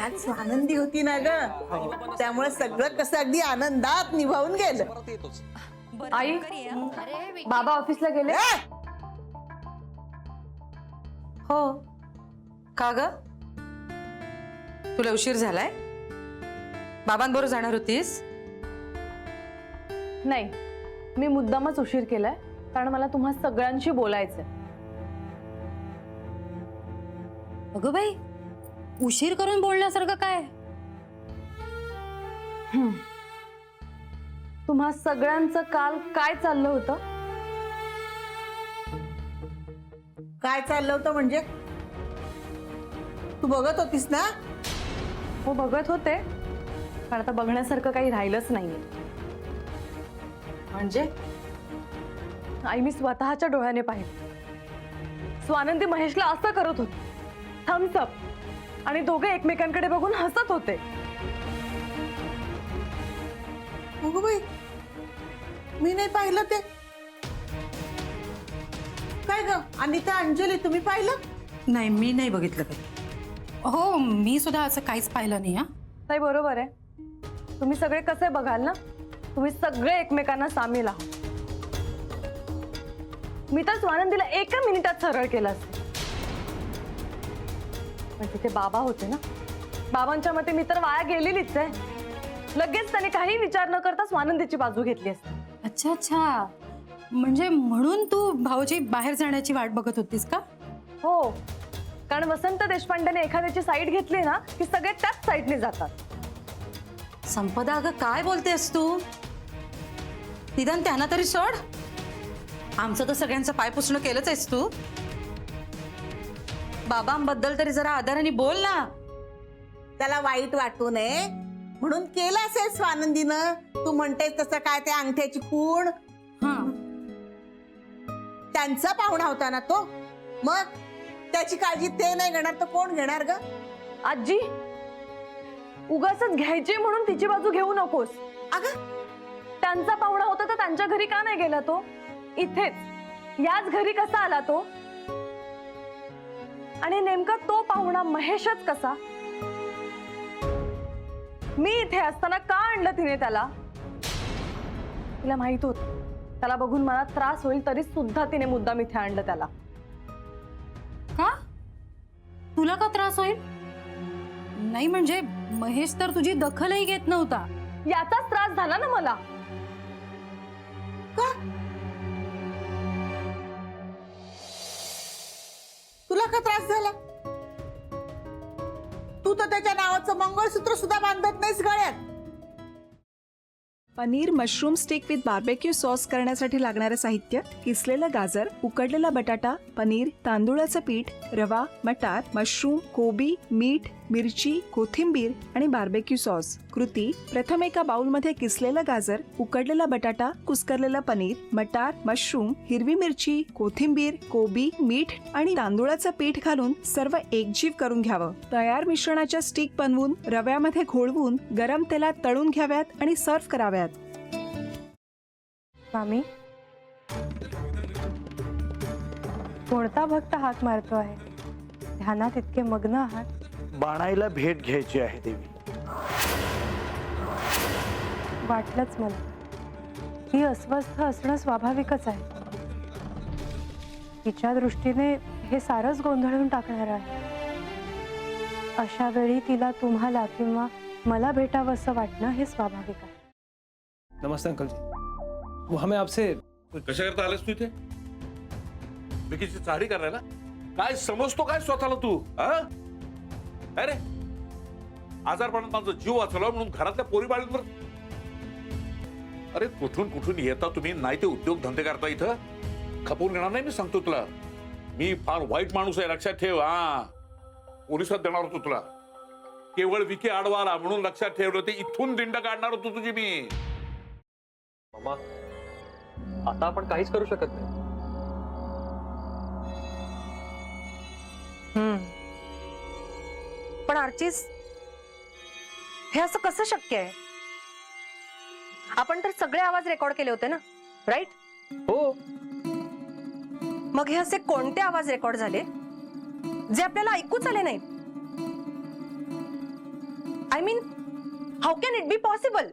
आज स्वानंदी होती ना ग, त्यामुळे सगळं कसं अगदी आनंदात निभावून गेलं. आई, बाबा ऑफिसला गेले? हो. का ग, तुला उशीर झालाय? बाबांबरोबर जाणार होतीस? नाही, मी मुद्दामच उशीर केलाय कारण मला तुम्हा सगळ्यांशी बोलायचंय. अगं बाई, उशीर करून बोलण्यासारखं काय? तुम्हा सगळ्यांचं काल काय चाललं होतं? काय चाललं होतं म्हणजे? तू बघत होतीस ना? हो, बघत होते, पण आता बघण्यासारखं काही राहिलंच नाहीये. म्हणजे आई, मी स्वतःच्या डोळ्याने पाहिलं. स्वानंदी महेशला असं करत होती, थम्सअप, आणि दोघे एकमेकांकडे बघून हसत होते. अगं बाई, मी नाही पाहिलं ते. काय ग अनिता, अंजली, तुम्ही पाहिलं? नाही, मी नाही बघितलं काही. हो, मी सुद्धा असं काहीच पाहिलं नाही. नाही, बरोबर आहे. तुम्ही सगळे कसे बघाल ना, तुम्ही सगळे एकमेकांना सामील आहात. मी तर स्वानंदीला एका मिनिटात सरळ केलं असतं. पण तिथे बाबा होते ना, बाबांच्या मते मी तर वाया गेलेलीच आहे. लगेच त्याने काही विचार न करता स्वानंदीची बाजू घेतली असते. अच्छा अच्छा, म्हणजे म्हणून तू भाऊजी बाहेर जाण्याची वाट बघत होतीस का? हो, कारण वसंत देशपांडेने एखाद्याची साईड घेतली ना की सगळे त्याच साईडने जातात. संपदा, अगं काय बोलतेस तू? निदान त्यांना तरी सोड. आमचं तर सगळ्यांचं पाय पुसणं केलंच आहेस तू. बाबांबद्दल तरी जरा आदराने बोल ना. त्याला वाईट वाटू नये म्हणून केलं असेल स्वानंदीनं. तू म्हणतेस तसं काय ते अंगठ्याची खूण. त्यांचा पाहुणा होता ना तो, मग त्याची काळजी ते नाही घेणार तर कोण घेणार ग? आजी, उगाचच घ्यायची म्हणून तिची बाजू घेऊ नकोस. अगं, त्यांचा पाहुणा होता तर त्यांच्या घरी का नाही गेला तो? इथेच याच घरी कसा आला तो? आणि नेमका तो पाहुणा महेशच कसा? मी इथे असताना का आणलं तिने त्याला? तिला माहित होत त्याला बघून मला त्रास होईल तरी सुद्धा तिने मुद्दाम इथे आणलं त्याला. का? तुला का त्रास होईल? नाही म्हणजे महेश तर तुझी दखलही घेत नव्हता. याचाच त्रास झाला ना मला. का? तुला का त्रास झाला? तू तर त्याच्या नावाचं मंगळसूत्र सुद्धा बांधत नाहीस गळ्यात. Paneer mushroom stick with barbecue sauce करण्यासाठी लागणारे साहित्य: किसलेलं गाजर, उकडलेला बटाटा, पनीर, तांदूळाचं पीठ, रवा, मटार, मशरूम, कोबी, मीठ, मिरची, कोथिंबीर आणि बार्बेक्यू सॉस. कृती: प्रथम एका बाउलमध्ये किसलेलं गाजर, उकडलेला बटाटा, कुस्करलेलं पनीर, मटार, मशरूम, हिरवी मिरची, कोथिंबीर, कोबी, मीठ आणि तांदूळाचं पीठ घालून सर्व एकजीव करून घ्यावं. तयार मिश्रणाच्या स्टिक बनवून रव्यामध्ये घोळवून गरम तेलात तळून घ्याव्यात आणि सर्व्ह कराव्यात. मामी, कोणता भक्त हाक मारतो आहे? ध्यानात इतके मग्न आहात. बाणाईला भेट घ्यायची आहे देवी. वाटलंच मला. ही अस्वस्थ असणं स्वाभाविकच आहे. तिच्या दृष्टीने हे सारंच गोंधळून टाकणार आहे. अशा वेळी तिला तुम्हाला किंवा मला भेटावं असं वाटणं हे स्वाभाविक आहे. नमस्ते अंकल जी, वो हमें आपसे कशा करता आलास तू इथे? विकीची चाडी करायला? काय समजतो काय स्वतःला तू? अरे आजारपणात माझा जीव वाचवला म्हणून घरातल्या पोरीबाळींवर. अरे कुठून कुठून येता तुम्ही, नाही ते उद्योग धंदे करता इथं. खपवून घेणार नाही मी सांगतो तुला. मी फार वाईट माणूस आहे, लक्षात ठेव. पोलिसात देणार होतो तुला. केवळ विकी आडवा आला म्हणून लक्षात ठेवलं. ते इथून दिंड काढणार होतो तुझी मी. मामा, आता आपण काहीच करू शकत नाही. पण आर्चिस, हे असं कसं शक्य आहे? आपण तर सगळे आवाज रेकॉर्ड केले होते ना, राईट? हो. मग हे असे कोणते आवाज रेकॉर्ड झाले जे आपल्याला ऐकूच आले नाहीत? I mean how can it be possible?